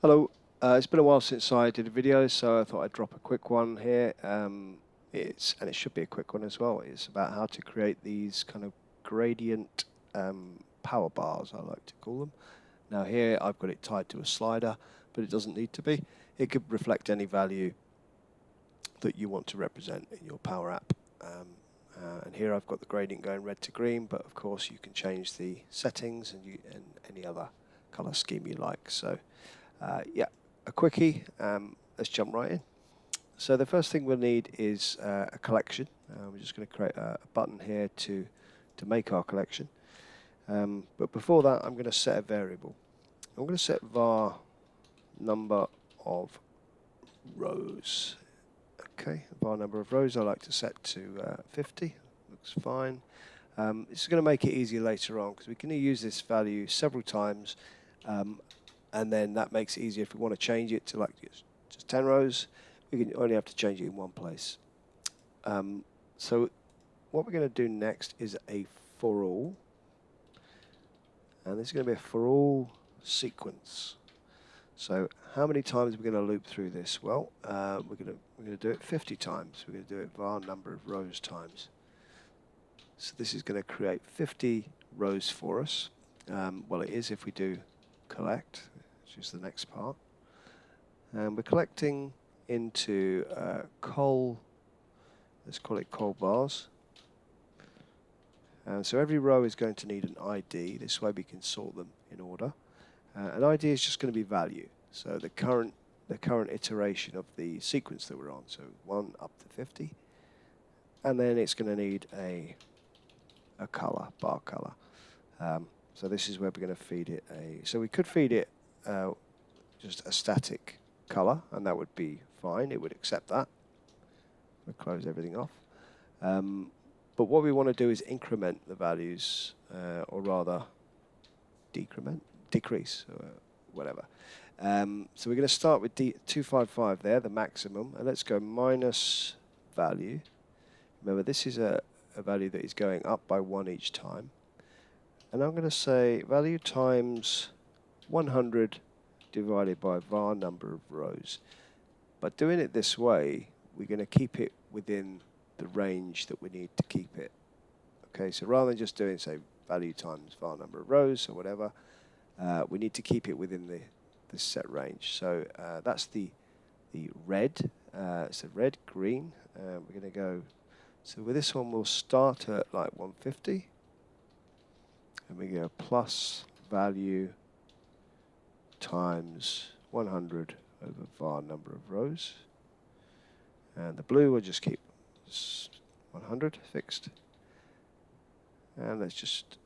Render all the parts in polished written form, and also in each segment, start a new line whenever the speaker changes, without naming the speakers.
Hello, it's been a while since I did a video, so I thought I'd drop a quick one here. It should be a quick one as well. It's about how to create these kind of gradient power bars, I like to call them. Now here I've got it tied to a slider, but it doesn't need to be. It could reflect any value that you want to represent in your Power App. And here I've got the gradient going red to green, but of course you can change the settings and any other color scheme you like. So. Yeah, a quickie. Let's jump right in. So the first thing we'll need is a collection. We're just going to create a button here to make our collection. But before that, I'm going to set a variable. I'm going to set var number of rows. Okay, var number of rows I like to set to 50. Looks fine. This is going to make it easier later on because we can use this value several times. And then that makes it easier if we want to change it to like just 10 rows. We can only have to change it in one place. So what we're going to do next is a for all. And this is going to be a for all sequence. So how many times are we going to loop through this? Well, we're going to do it 50 times. We're going to do it var number of rows times. So this is going to create 50 rows for us. Well, it is if we do collect, which is the next part. And we're collecting into let's call it col bars. And so every row is going to need an ID. This way we can sort them in order. An ID is just going to be value. So the current iteration of the sequence that we're on. So 1 up to 50. And then it's going to need a color, bar color. So this is where we're going to feed it so we could feed it just a static color, and that would be fine. It would accept that. We'll close everything off. But what we want to do is increment the values, or rather decrease, or whatever. So we're going to start with 255 there, the maximum, and let's go minus value. Remember, this is a value that is going up by 1 each time. And I'm going to say value times 100 divided by var number of rows. By doing it this way, we're going to keep it within the range that we need to keep it. Okay, so rather than just doing, say, value times var number of rows or whatever, we need to keep it within this set range. So that's the red. So red, green. We're going to go. So with this one, we'll start at like 150. And we go plus value times 100 over var number of rows. And the blue we'll just keep 100 fixed. And let's just,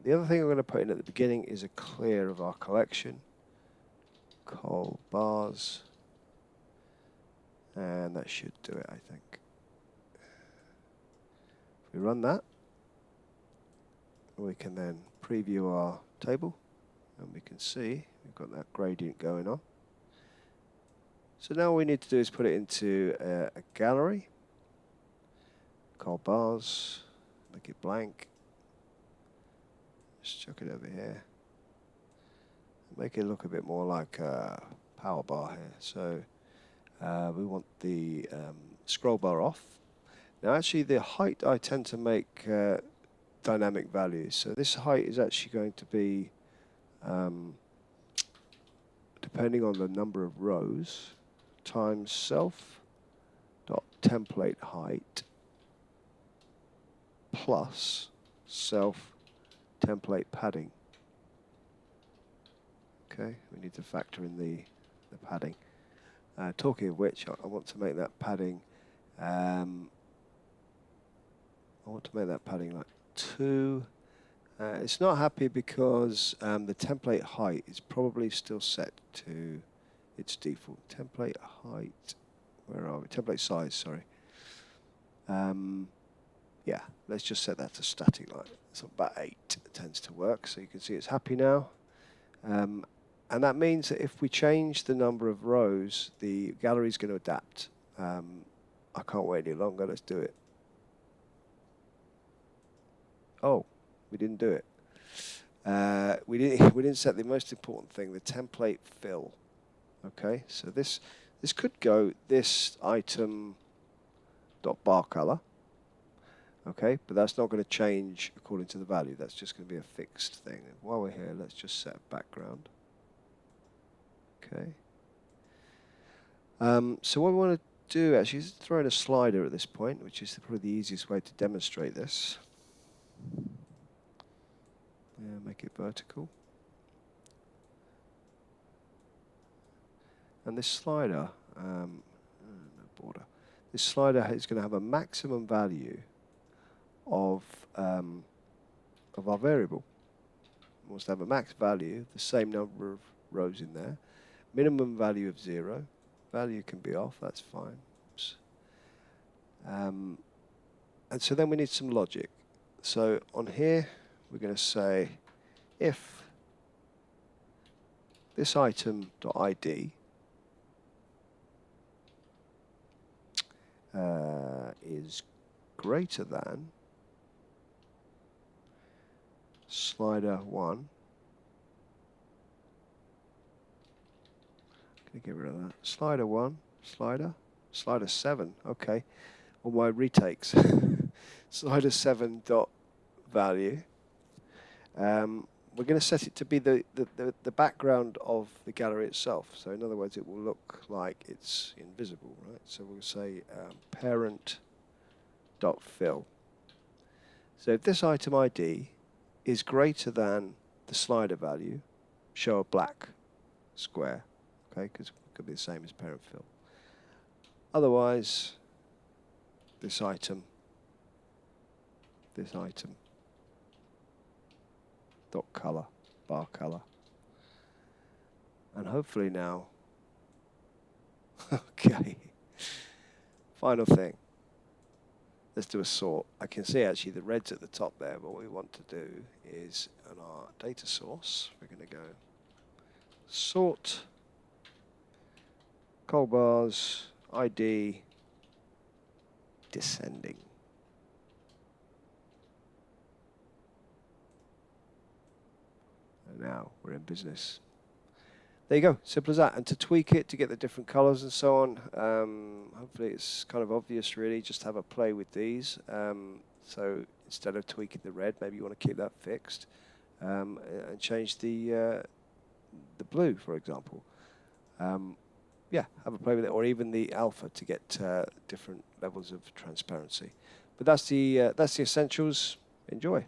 the other thing we're going to put in at the beginning is a clear of our collection. Col bars. And that should do it, I think. If we run that, we can then preview our table, and we can see we've got that gradient going on. So now all we need to do is put it into a gallery, col bars, make it blank, just chuck it over here, make it look a bit more like a power bar here. So we want the scroll bar off. Now actually the height I tend to make dynamic values. So this height is actually going to be, depending on the number of rows, times self.template height plus self.template padding. Okay, we need to factor in the padding. Talking of which, I want to make that padding, like 2. It's not happy because the template height is probably still set to its default. Template height, where are we? Template size, sorry. Yeah, let's just set that to static light. So about 8 tends to work. So you can see it's happy now. And that means that if we change the number of rows, the gallery is going to adapt. I can't wait any longer. Let's do it. Oh, we didn't do it. We didn't set the most important thing, the template fill. Okay, so this could go this item dot bar color. Okay, but that's not going to change according to the value. That's just going to be a fixed thing. And while we're here, let's just set a background. Okay. So what we want to do actually is throw in a slider at this point, which is probably the easiest way to demonstrate this. Yeah, make it vertical. And this slider, no border. This slider is going to have a maximum value of our variable. It wants to have a max value, the same number of rows in there. Minimum value of 0. Value can be off, that's fine. And so then we need some logic. So on here, we're going to say if this item.id is greater than slider 1. I'm going to get rid of that. Slider 1, slider 7, okay. All my retakes. Slider 7 dot value. We're going to set it to be the background of the gallery itself. So in other words, it will look like it's invisible, right? So we'll say parent.fill. So if this item ID is greater than the slider value, show a black square, okay? Because it could be the same as parent fill. Otherwise, this item dot color, bar color. And hopefully now, okay, final thing. Let's do a sort. I can see actually the red's at the top there, but what we want to do is on our data source, we're going to go sort col bars ID descending. And now we're in business. There you go, simple as that. And to tweak it, to get the different colors and so on, hopefully it's kind of obvious really, just have a play with these. So instead of tweaking the red, maybe you want to keep that fixed and change the blue, for example. Yeah, have a play with it, or even the alpha to get different levels of transparency. But that's the essentials. Enjoy.